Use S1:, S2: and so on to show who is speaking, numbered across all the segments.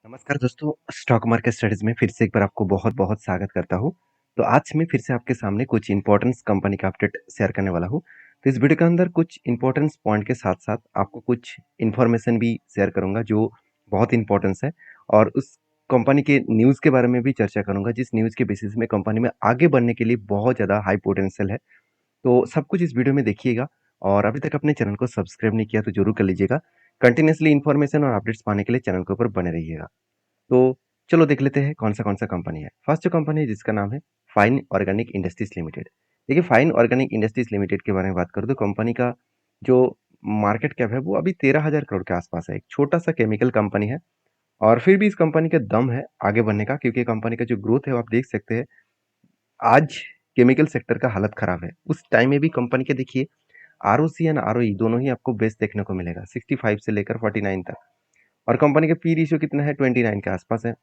S1: नमस्कार दोस्तों, stock market studies में फिर से एक बार आपको बहुत-बहुत स्वागत करता हूँ। तो आज मैं फिर से आपके सामने कुछ इम्पोर्टेंस कंपनी का अपडेट शेयर करने वाला हूँ। तो इस वीडियो के अंदर कुछ इम्पोर्टेंस पॉइंट के साथ-साथ आपको कुछ इन्फॉर्मेशन भी शेयर करूँगा जो बहुत इम्पोर्टेंस है और उस कंपनी के न्यूज़ के बारे में भी चर्चा करूँगा जिस न्यूज़ के बेसिस में कंपनी में आगे बढ़ने के लिए बहुत ज़्यादा हाई पोटेंशियल है। तो सब कुछ इस वीडियो में देखिएगा और अभी तक अपने चैनल को सब्सक्राइब नहीं किया तो ज़रूर कर लीजिएगा। कंटिन्यूअसली इन्फॉर्मेशन और अपडेट्स पाने के लिए चैनल के ऊपर बने रहिएगा। तो चलो देख लेते हैं कौन सा कंपनी है। फर्स्ट जो कंपनी है जिसका नाम है फाइन ऑर्गेनिक इंडस्ट्रीज लिमिटेड। देखिए फाइन ऑर्गेनिक इंडस्ट्रीज लिमिटेड के बारे में बात करूँ तो कंपनी का जो मार्केट कैप है वो अभी 13,000 करोड़ के आसपास है। एक छोटा सा केमिकल कंपनी है और फिर भी इस कंपनी का दम है आगे बढ़ने का, क्योंकि कंपनी का जो ग्रोथ है वो आप देख सकते हैं। आज केमिकल सेक्टर का हालत खराब है, उस टाइम में भी कंपनी के देखिए आरओसी एंड आरओई दोनों ही आपको बेस्ट देखने को मिलेगा, 65 से लेकर 49 तक। और कंपनी का पी रेशियो कितना है, 29 के आसपास है।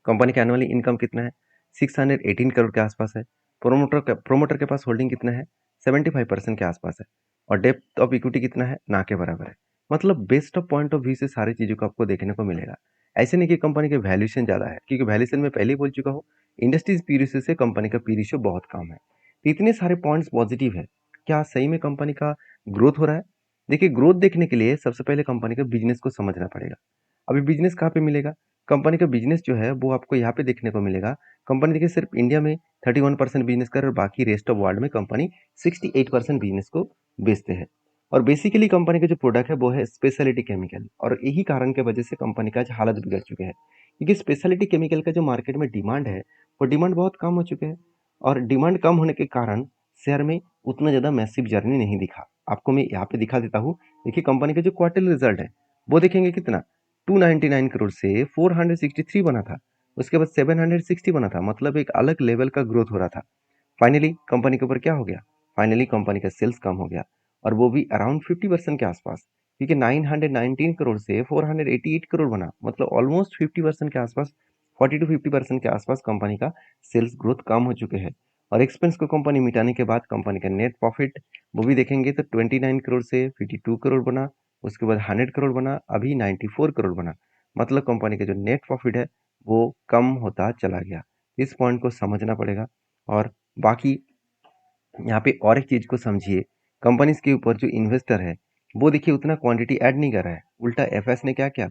S1: कंपनी का एनुअली इनकम कितना है, 618 करोड़ के आसपास है। प्रोमोटर के पास होल्डिंग कितना है, 75% के आसपास है। और डेप्थ ऑफ इक्विटी कितना है, ना के बराबर है। मतलब best of point of view से सारी चीज़ों को आपको देखने को मिलेगा। ऐसे नहीं कि कंपनी के वैल्यूएशन ज़्यादा है, क्योंकि वैल्यूएशन में पहले ही बोल चुका हूँ, इंडस्ट्रीज पी रेशियो से कंपनी का पी रेशियो बहुत कम है। तो इतने सारे पॉइंट्स पॉजिटिव है। क्या सही में कंपनी का ग्रोथ हो रहा है? देखिए ग्रोथ देखने के लिए सबसे पहले कंपनी का बिजनेस को समझना पड़ेगा। अभी बिजनेस कहाँ पे मिलेगा? कंपनी का बिजनेस जो है वो आपको यहाँ पे देखने को मिलेगा। कंपनी देखिए सिर्फ इंडिया में 31% बिजनेस कर और बाकी रेस्ट ऑफ वर्ल्ड में कंपनी 68% बिजनेस को बेचते हैं। और बेसिकली कंपनी का जो प्रोडक्ट है वो है स्पेशलिटी केमिकल, और यही कारण के वजह से कंपनी का आज हालत बिगड़ चुके हैं, क्योंकि स्पेशलिटी केमिकल का जो मार्केट में डिमांड है वो डिमांड बहुत कम हो चुके हैं। और डिमांड कम होने के कारण शेयर में उतना ज़्यादा मैसिव जर्नी नहीं दिखा। आपको मैं यहाँ पे दिखा देता हूँ। देखिए कंपनी का जो क्वार्टरली रिजल्ट है वो देखेंगे कितना, 299 करोड़ से 463 बना था। उसके बाद 760 बना था, मतलब एक अलग लेवल का ग्रोथ हो रहा था। फाइनली कंपनी के ऊपर क्या हो गया, फाइनली कंपनी का सेल्स कम हो गया, और वो भी अराउंड 50% के आसपास, क्योंकि 919 करोड़ से 488 करोड़ बना, मतलब ऑलमोस्ट 50% के आसपास, 40 टू 50% के आसपास कंपनी का सेल्स ग्रोथ कम हो चुके हैं। और एक्सपेंस को कंपनी मिटाने के बाद कंपनी का नेट प्रॉफिट वो भी देखेंगे तो 29 करोड़ से 52 करोड़ बना, उसके बाद 100 करोड़ बना, अभी 94 करोड़ बना। मतलब कंपनी का जो नेट प्रॉफिट है वो कम होता चला गया। इस पॉइंट को समझना पड़ेगा। और बाकी यहाँ पे और एक चीज़ को समझिए, कंपनीज के ऊपर जो इन्वेस्टर है वो देखिए उतना क्वांटिटी ऐड नहीं कर रहा है। उल्टा एफएस ने क्या किया,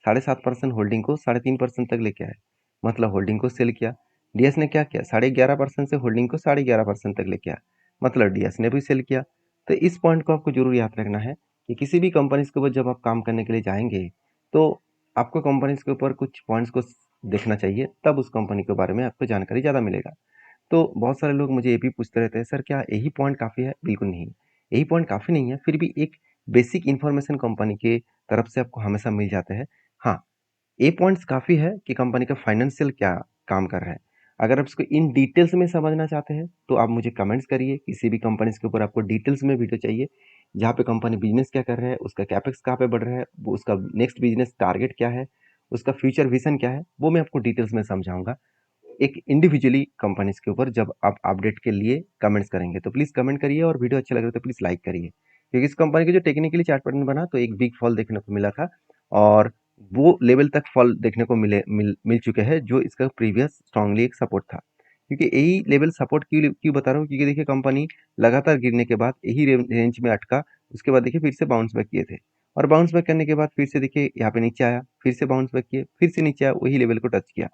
S1: 7.5% होल्डिंग को 3.5% तक लेके आए, मतलब होल्डिंग को सेल किया। डीएस ने क्या किया, 11.5% से होल्डिंग को 11.5% तक लेके आया, मतलब डीएस ने भी सेल किया। तो इस पॉइंट को आपको जरूर याद रखना है कि किसी भी कंपनीज के ऊपर जब आप काम करने के लिए जाएंगे तो आपको कंपनीज के ऊपर कुछ पॉइंट्स को देखना चाहिए, तब उस कंपनी के बारे में आपको जानकारी ज़्यादा मिलेगा। तो बहुत सारे लोग मुझे ये भी पूछते रहते हैं, सर क्या यही पॉइंट काफ़ी है? बिल्कुल नहीं, यही पॉइंट काफ़ी नहीं है, फिर भी एक बेसिक इन्फॉर्मेशन कंपनी के तरफ से आपको हमेशा मिल जाते हैं। हाँ, ये पॉइंट्स काफ़ी है कि कंपनी का फाइनेंशियल क्या काम कर रहा है। अगर आप इसको इन डिटेल्स में समझना चाहते हैं तो आप मुझे कमेंट्स करिए। किसी भी कंपनीज के ऊपर आपको डिटेल्स में वीडियो चाहिए, जहाँ पे कंपनी बिजनेस क्या कर रहा है, उसका कैपेक्स कहाँ पे बढ़ रहा है, वो उसका नेक्स्ट बिजनेस टारगेट क्या है, उसका फ्यूचर विजन क्या है, वो मैं आपको डिटेल्स में समझाऊंगा एक इंडिविजुअली कंपनीज के ऊपर। जब आप अपडेट के लिए कमेंट्स करेंगे तो प्लीज़ कमेंट करिए, और वीडियो अच्छा लग रहा है तो प्लीज़ लाइक करिए, क्योंकि इस कंपनी के जो टेक्निकली चार्ट पैटर्न बना तो एक बिग फॉल देखने को मिला था, और वो लेवल तक फॉल देखने को मिल चुके हैं जो इसका प्रीवियस स्ट्रांगली एक सपोर्ट था। क्योंकि यही लेवल सपोर्ट क्यों क्यों बता रहा हूँ, क्योंकि देखिए कंपनी लगातार गिरने के बाद यही रेंज में अटका, उसके बाद देखिए फिर से बाउंस बैक किए थे, और बाउंस बैक करने के बाद फिर से देखिए यहाँ पे नीचे आया, फिर से बाउंस बैक किए, फिर से नीचे आया, वही लेवल को टच किया।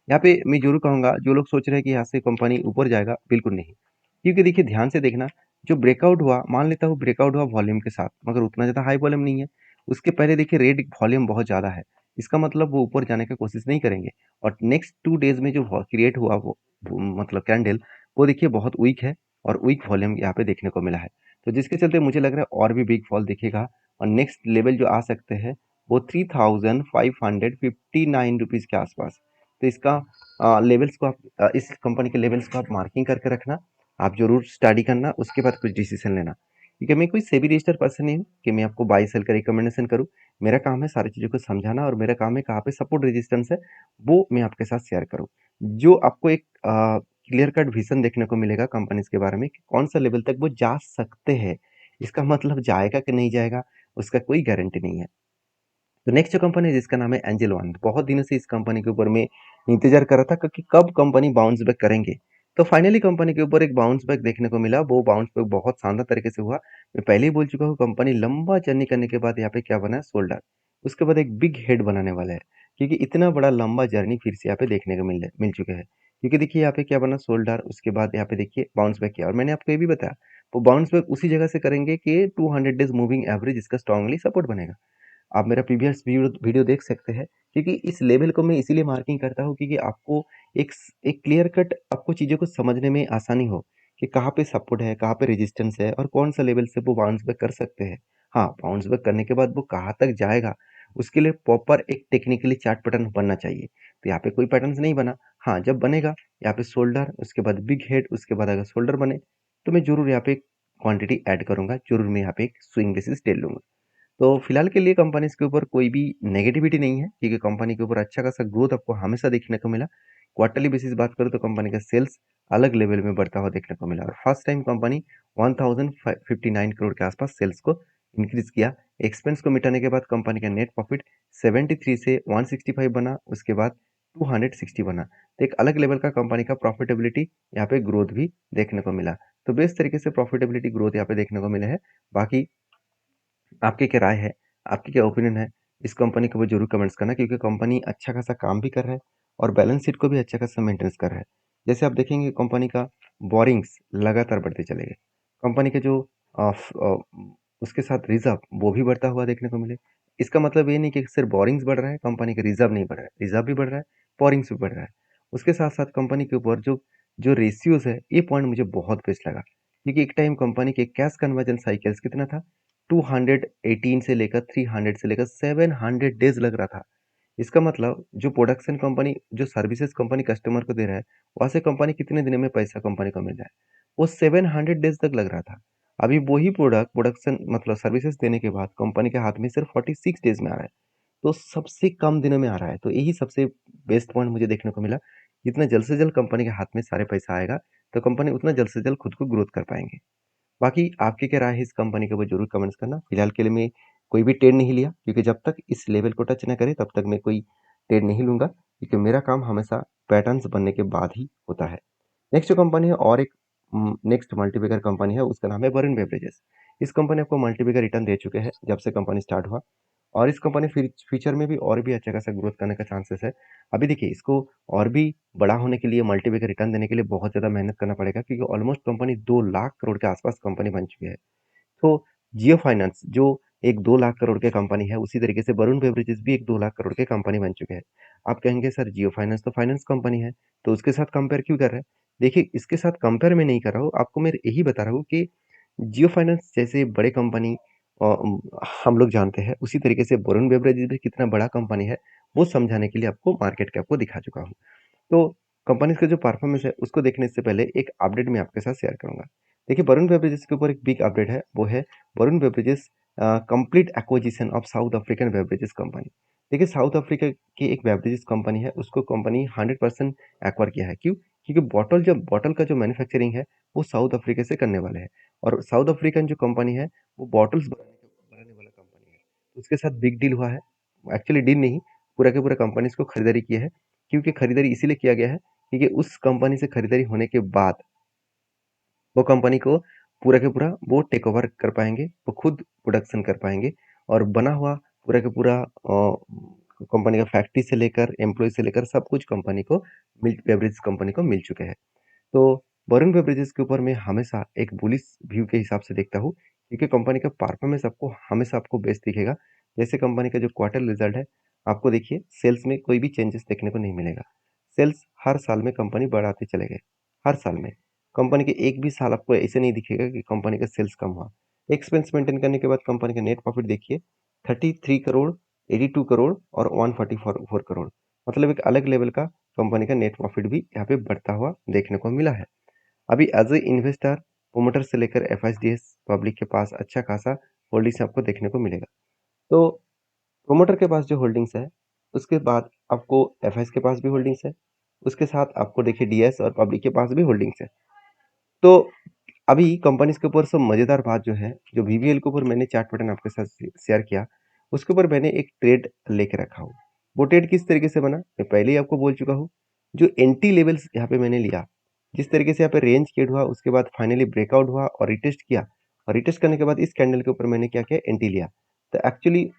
S1: यहाँ पे मैं जरूर कहूंगा जो लोग सोच रहे हैं कि यहाँ से कंपनी ऊपर जाएगा, बिल्कुल नहीं। क्योंकि देखिए ध्यान से देखना, जो ब्रेकआउट हुआ, मान लेता हूँ ब्रेकआउट हुआ वॉल्यूम के साथ, मगर उतना ज़्यादा हाई वॉल्यूम नहीं है। उसके पहले देखिए रेड वॉल्यूम बहुत ज़्यादा है, इसका मतलब वो ऊपर जाने की कोशिश नहीं करेंगे। और नेक्स्ट 2 डेज में जो क्रिएट हुआ मतलब कैंडल, वो देखिए बहुत वीक है, और वीक वॉल्यूम यहाँ पे देखने को मिला है। तो जिसके चलते मुझे लग रहा है और भी बिग फॉल दिखेगा, और नेक्स्ट लेवल जो आ सकते हैं वो 3,559 रुपीज़ के आसपास। तो इसका लेवल्स को आप इस कंपनी के लेवल्स को आप मार्किंग करके रखना, आप जरूर स्टडी करना, उसके बाद कुछ डिसीजन लेना। क्योंकि मैं कोई सेबी रजिस्टर्ड पर्सन नहीं हूँ कि मैं आपको बाई सेल का रिकमेंडेशन करूँ। मेरा काम है सारी चीज़ों को समझाना, और मेरा काम है कहाँ पे सपोर्ट रेजिस्टेंस है वो मैं आपके साथ शेयर करूँ। जो आपको एक क्लियर कट विजन देखने को मिलेगा कंपनीज के बारे में कि कौन सा लेवल तक वो जा सकते हैं। इसका मतलब जाएगा कि नहीं जाएगा उसका कोई गारंटी नहीं है। तो नेक्स्ट जो कंपनी है जिसका नाम है एंजल वन, बहुत दिनों से इस कंपनी के ऊपर मैं इंतजार कर रहा था कि कब कंपनी बाउंस बैक करेंगे। तो फाइनली कंपनी के ऊपर एक बाउंस बैक देखने को मिला, वो बाउंस बैक बहुत शानदार तरीके से हुआ। मैं पहले ही बोल चुका हूँ, कंपनी लंबा जर्नी करने के बाद यहाँ पे क्या बना है, शोल्डर। उसके बाद एक बिग हेड बनाने वाला है, क्योंकि इतना बड़ा लंबा जर्नी फिर से यहाँ पे देखने को मिल चुके हैं। क्योंकि देखिए यहाँ पे क्या बना, शोल्डर, उसके बाद यहाँ पे देखिए बाउंस बैक किया, और मैंने आपको ये भी बताया वो बाउंस बैक उसी जगह से करेंगे कि 200 डेज मूविंग एवरेज इसका स्ट्रांगली सपोर्ट बनेगा। आप मेरा प्रीवियस वीडियो देख सकते हैं, क्योंकि इस लेवल को मैं इसीलिए मार्किंग करता हूँ क्योंकि आपको एक क्लियर कट आपको चीज़ों को समझने में आसानी हो कि कहाँ पे सपोर्ट है, कहाँ पे रेजिस्टेंस है और कौन सा लेवल से वो बाउंस बैक कर सकते हैं। हाँ, बाउंस बैक करने के बाद वो कहाँ तक जाएगा, उसके लिए प्रॉपर एक टेक्निकली चार्ट पैटर्न बनना चाहिए। तो यहाँ पे कोई पैटर्न नहीं बना। हाँ, जब बनेगा यहाँ पे शोल्डर, उसके बाद बिग हेड, उसके बाद अगर शोल्डर बने तो मैं जरूर यहाँ पे क्वांटिटी ऐड करूंगा, जरूर मैं यहाँ पे एक स्विंग बेसिस टेल लूंगा। तो फिलहाल के लिए कंपनीज के ऊपर कोई भी नेगेटिविटी नहीं है, क्योंकि कंपनी के ऊपर अच्छा खासा ग्रोथ आपको हमेशा देखने को मिला। क्वार्टरली बेसिस बात करूँ तो कंपनी का सेल्स अलग लेवल में बढ़ता हुआ देखने को मिला, और फर्स्ट टाइम कंपनी 1059 करोड़ के आसपास सेल्स को इंक्रीज किया। एक्सपेंस को मिटाने के बाद कंपनी का नेट प्रॉफिट 73 से 165 बना, उसके बाद 260 बना। तो एक अलग लेवल का कंपनी का प्रॉफिटेबिलिटी यहाँ पे ग्रोथ भी देखने को मिला। तो बेस्ट तरीके से प्रॉफिटेबिलिटी ग्रोथ यहाँ पे देखने को मिले है। बाकी आपकी क्या राय है, आपकी क्या ओपिनियन है, इस कंपनी को भी जरूर कमेंट्स करना, क्योंकि कंपनी अच्छा खासा काम भी कर रहा है और बैलेंस शीट को भी अच्छा खासा मेंटेनेंस कर रहा है। जैसे आप देखेंगे कंपनी का बोरिंग्स लगातार बढ़ते चले गए, कंपनी के जो उसके साथ रिजर्व वो भी बढ़ता हुआ देखने को मिले। इसका मतलब ये नहीं कि सिर्फ बोरिंग्स बढ़ रहा है, कंपनी का रिजर्व नहीं बढ़ रहा है, रिजर्व भी बढ़ रहा है, बोरिंग्स भी बढ़ रहा है। उसके साथ साथ कंपनी के ऊपर जो जो रेशियोज है, ये पॉइंट मुझे बहुत बेस्ट लगा, क्योंकि एक टाइम कंपनी के कैश कन्वर्जन साइकिल्स कितना था, 218 से लेकर 300 से लेकर 700 डेज लग रहा था। इसका मतलब जो प्रोडक्शन कंपनी, जो सर्विसेज कंपनी कस्टमर को दे रहा है, वहां से कंपनी कितने दिन में पैसा कंपनी को मिल रहा है, वो 700 डेज तक लग रहा था। अभी वही प्रोडक्शन मतलब सर्विसेज देने के बाद कंपनी के हाथ में सिर्फ 46 डेज में आ रहा है। तो सबसे कम दिनों में आ रहा है। तो यही सबसे बेस्ट पॉइंट मुझे देखने को मिला। जितना जल्द से जल्द कंपनी के हाथ में सारे पैसा आएगा, तो कंपनी उतना जल्द से जल्द खुद को ग्रोथ कर पाएंगे। बाकी आपकी क्या राय है इस कंपनी के ऊपर जरूर कमेंट्स करना। फिलहाल के लिए मैं कोई भी ट्रेड नहीं लिया, क्योंकि जब तक इस लेवल को टच ना करे तब तक मैं कोई ट्रेड नहीं लूंगा, क्योंकि मेरा काम हमेशा पैटर्न्स बनने के बाद ही होता है। नेक्स्ट जो कंपनी है, और एक नेक्स्ट मल्टीबैगर कंपनी है, उसका नाम है वरुण बेवरेजेस। इस कंपनी आपको मल्टीबैगर रिटर्न दे चुके हैं जब से कंपनी स्टार्ट हुआ, और इस कंपनी फ्यूचर में भी और भी अच्छा खासा ग्रोथ करने का चांसेस है। अभी देखिए इसको और भी बड़ा होने के लिए, मल्टीबैगर रिटर्न देने के लिए बहुत ज़्यादा मेहनत करना पड़ेगा, क्योंकि ऑलमोस्ट कंपनी 2 लाख करोड़ के आसपास कंपनी बन चुकी है। तो जियो फाइनेंस जो एक 2 लाख करोड़ के कंपनी है, उसी तरीके से वरुण बेवरेजेस भी एक 2 लाख करोड़ के कंपनी बन चुके हैं। आप कहेंगे सर जियो फाइनेंस तो फाइनेंस कंपनी है, तो उसके साथ कंपेयर क्यों कर रहे हैं? देखिए इसके साथ कंपेयर मैं नहीं कर रहा हूँ, आपको मैं यही बता रहा हूँ कि जियो फाइनेंस जैसे बड़े कंपनी हम लोग जानते हैं, उसी तरीके से वरुण बेवरेजेस भी कितना बड़ा कंपनी है, वो समझाने के लिए आपको मार्केट कैप को दिखा चुका हूँ। तो कंपनीज का जो परफॉर्मेंस है उसको देखने से पहले एक अपडेट मैं आपके साथ शेयर करूंगा। देखिए वरुण बेवरेजेस के ऊपर एक बिग अपडेट है, वो है Varun beverages complete acquisition of south African beverages company. देखिए साउथ अफ्रीका की एक बेवरेजेस कंपनी है, उसको कंपनी 100% एक्वायर किया है। क्यों? क्योंकि बॉटल का जो मैन्युफैक्चरिंग है वो साउथ अफ्रीका से करने वाले हैं, और साउथ अफ्रीकन जो कंपनी है वो बॉटल्स बनाने वाला कंपनी है। तो उसके साथ बिग डील हुआ है, एक्चुअली डील नहीं, पूरा के पूरा कंपनीज को खरीदारी की है। क्योंकि खरीदारी इसीलिए किया गया है क्योंकि उस कंपनी से खरीदारी होने के बाद वो कंपनी को पूरा के पूरा वो टेक ओवर कर पाएंगे, वो खुद प्रोडक्शन कर पाएंगे, और बना हुआ पूरा के पूरा कंपनी का फैक्ट्री से लेकर एम्प्लॉय से लेकर सब कुछ कंपनी को मिल्क बेवरेज कंपनी को मिल चुके हैं। तो वरुण बेवरेजेस के ऊपर मैं हमेशा एक बुलिश व्यू के हिसाब से देखता हूँ, क्योंकि कंपनी का परफॉर्मेंस आपको हमेशा आपको बेस्ट दिखेगा। जैसे कंपनी का जो क्वार्टर रिजल्ट है, आपको देखिए सेल्स में कोई भी चेंजेस देखने को नहीं मिलेगा। सेल्स हर साल में कंपनी बढ़ाते चले गए, हर साल में। कंपनी के एक भी साल आपको ऐसे नहीं दिखेगा कि कंपनी का सेल्स कम हुआ। एक्सपेंस मेंटेन करने के बाद कंपनी का नेट प्रॉफिट देखिए, 33 करोड़, 82 करोड़ और 144 करोड़। मतलब एक अलग लेवल का कंपनी का नेट प्रॉफिट भी यहाँ पे बढ़ता हुआ देखने को मिला है। अभी एज ए इन्वेस्टर, प्रोमोटर से लेकर एफआईडीएस पब्लिक के पास अच्छा खासा होल्डिंग्स आपको देखने को मिलेगा। तो प्रोमोटर के पास जो होल्डिंग्स है, उसके बाद आपको एफआईएस के पास भी होल्डिंग्स है, उसके साथ आपको देखिए डीएस और पब्लिक के पास भी होल्डिंग्स है। तो अभी कंपनीज के ऊपर सब मजेदार बात जो है, जो वीवीएल के ऊपर मैंने चार्ट पैटर्न आपके साथ शेयर किया, उसके ऊपर मैंने एक ट्रेड लेके रखा हूँ। वो ट्रेड किस तरीके से बना, मैं पहले ही आपको बोल चुका हूँ। जो एंटी लेवल्स यहाँ पे मैंने लिया, जिस तरीके से यहाँ पे रेंज क्रिएट हुआ, उसके बाद फाइनली ब्रेकआउट हुआ और रिटेस्ट किया, और रिटेस्ट करने के बाद इस कैंडल के ऊपर मैंने क्या किया, एंटी लिया। तो एक्चुअली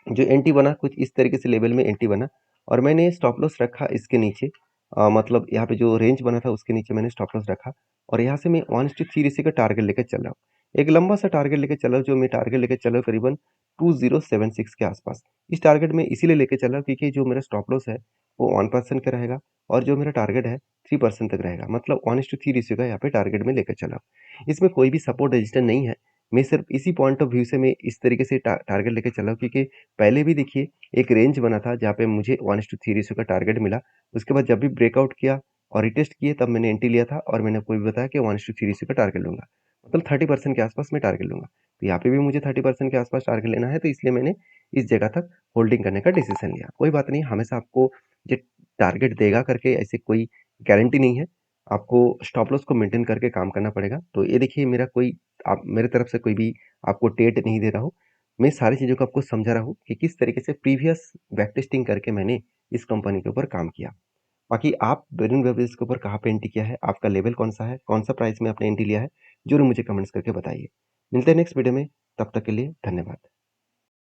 S1: जो एंटी बना कुछ इस तरीके से लेवल में एंटी बना, और मैंने स्टॉप लॉस रखा इसके नीचे। मतलब यहाँ पे जो रेंज बना था उसके नीचे मैंने स्टॉप लॉस रखा, और यहाँ से मैं 1:3 रेशियो का टारगेट लेके चल रहा हूँ। एक लंबा सा टारगेट लेके चल रहा हूँ, जो मैं टारगेट लेके चल रहा हूँ करीबन 2076 के आसपास। इस टारगेट में इसीलिए लेके चल रहा हूँ क्योंकि जो मेरा स्टॉप लॉस है वो 1% का रहेगा, और जो मेरा टारगेट है 3% तक रहेगा। मतलब 1:3 रेशियो का यहाँ पे टारगेट में लेकर चला हूँ। इसमें कोई भी सपोर्ट रेजिस्टेंस नहीं है। मैं सिर्फ इसी पॉइंट ऑफ व्यू से मैं इस तरीके से टारगेट लेके चला हूँ, क्योंकि पहले भी देखिए एक रेंज बना था जहाँ पे मुझे 1:3 रेशियो का टारगेट मिला। उसके बाद जब भी ब्रेकआउट किया और रिटेस्ट किए तब मैंने एंट्री लिया था, और मैंने आपको भी बताया कि 1:3 रेशियो का टारगेट लूंगा, मतलब 30% के आसपास मैं टारगेट लूंगा। तो यहाँ पे भी मुझे 30% के आसपास टारगेट लेना है, तो इसलिए मैंने इस जगह तक होल्डिंग करने का डिसीजन लिया। कोई बात नहीं, हमेशा आपको जो टारगेट देगा करके ऐसे कोई गारंटी नहीं है। आपको स्टॉप लॉस को मेंटेन करके काम करना पड़ेगा। तो ये देखिए, मेरा कोई आप मेरे तरफ से कोई भी आपको टेट नहीं दे रहा हूँ। मैं सारी चीज़ों को आपको समझा रहा हूँ कि किस तरीके से प्रीवियस बैक टेस्टिंग करके मैंने इस कंपनी के ऊपर काम किया। बाकी आप बेरिन बेवरेज के ऊपर कहाँ पे एंट्री किया है, आपका लेवल कौन-सा है, कौन-सा प्राइस में आपने एंट्री लिया है, ज़रूर मुझे कमेंट्स करके बताइए। मिलते हैं नेक्स्ट वीडियो में, तब तक के लिए धन्यवाद।